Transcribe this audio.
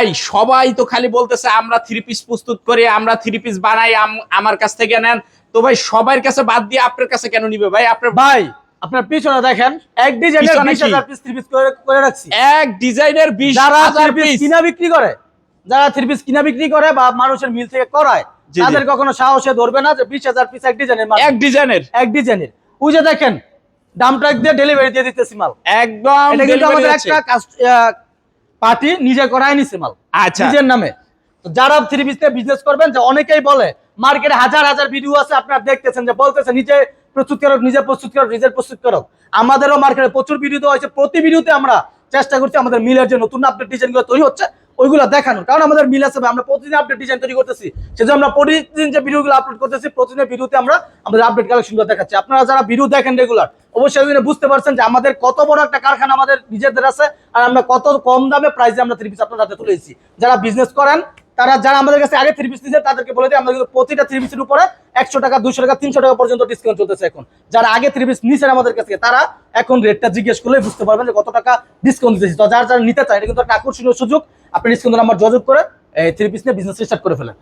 ভাই সবাই তো খালি বলতেছে আমরা থ্রি পিস প্রস্তুত করি, আমরা থ্রি পিস বানাই, আমার কাছ থেকে নেন। তো ভাই সবার কাছে বাদ দিয়ে আপনার কাছে কেন নিবে ভাই? আপনার পিছনে দেখেন এক ডিজাইনের 20,000 পিস থ্রি পিস করে রাখছি। এক ডিজাইনের 20,000 পিস কিনা বিক্রি করে, যারা থ্রি পিস কিনা বিক্রি করে বা মানুষের মিল থেকে করায়, তাদের কখনো সাহসে ধরবে না যে 20,000 পিস এক ডিজাইনের ওই যে দেখেন ডাম ট্রাক দিয়ে ডেলিভারি দিয়ে দিতেছি মাল একদম। এটা কিন্তু আমাদের একটা পার্টি নিজে করায় নিছে মাল নিজের নামে। তো যারা থ্রি পিস নিয়ে বিজনেস করবেন, যে অনেকেই বলে মার্কেটে হাজার হাজার ভিডিও আছে, আপনারা দেখতেছেন যে বলতেছে নিজে প্রস্তুত করক। আমাদেরও মার্কেটে প্রচুর ভিডিও দেওয়া হয়েছে, প্রতি ভিডিওতে আমরা চেষ্টা করছি আমাদের মিলের যে নতুন আপডেট ডিজাইনগুলো তৈরি হচ্ছে ওইগুলো দেখানোর, কারণ আমাদের মিল আছে, আমরা প্রতিদিন আপডেট ডিজাইন তৈরি করতেছি। সেজন্য আমরা প্রতিদিন যে ভিডিওগুলো আপলোড করতেছি, প্রতিদিনের ভিডিওতে আমরা আমাদের আপডেট কালেকশনগুলো দেখাচ্ছি। আপনারা যারা ভিডিও দেখেন রেগুলার, অবশ্যই বুঝতে পারছেন যে আমাদের কত বড় একটা কারখানা আমাদের নিজেদের আছে, আর আমরা কত কম দামে প্রাইসে আমরা থ্রি পিস আপনাদের হাতে তুলে দিচ্ছি। যারা বিজনেস করেন, যারা আমাদের কাছে আগে থ্রি পিস নিয়েছে তাদেরকে বলে দিই, আমরা কিন্তু প্রতিটা থ্রি পিসের উপরে 100 টাকা, 200 টাকা, 300 টাকা পর্যন্ত ডিসকাউন্ট চলতেছে এখন। যারা আগে থ্রি পিস নিয়েছেন আমাদের কাছে, তারা এখন রেটটা জিজ্ঞেস করলে বুঝতে পারবেন যে কত টাকা ডিসকাউন্ট দিতেছি। তো যারা নিতে চায়, এটা কিন্তু একটা আকর্ষণীয় সুযোগ। আপনি ডিসকাউন্ট নাম্বার যোগাযোগ করে থ্রি পিস নিয়ে বিজনেস স্টার্ট করে ফেলেন।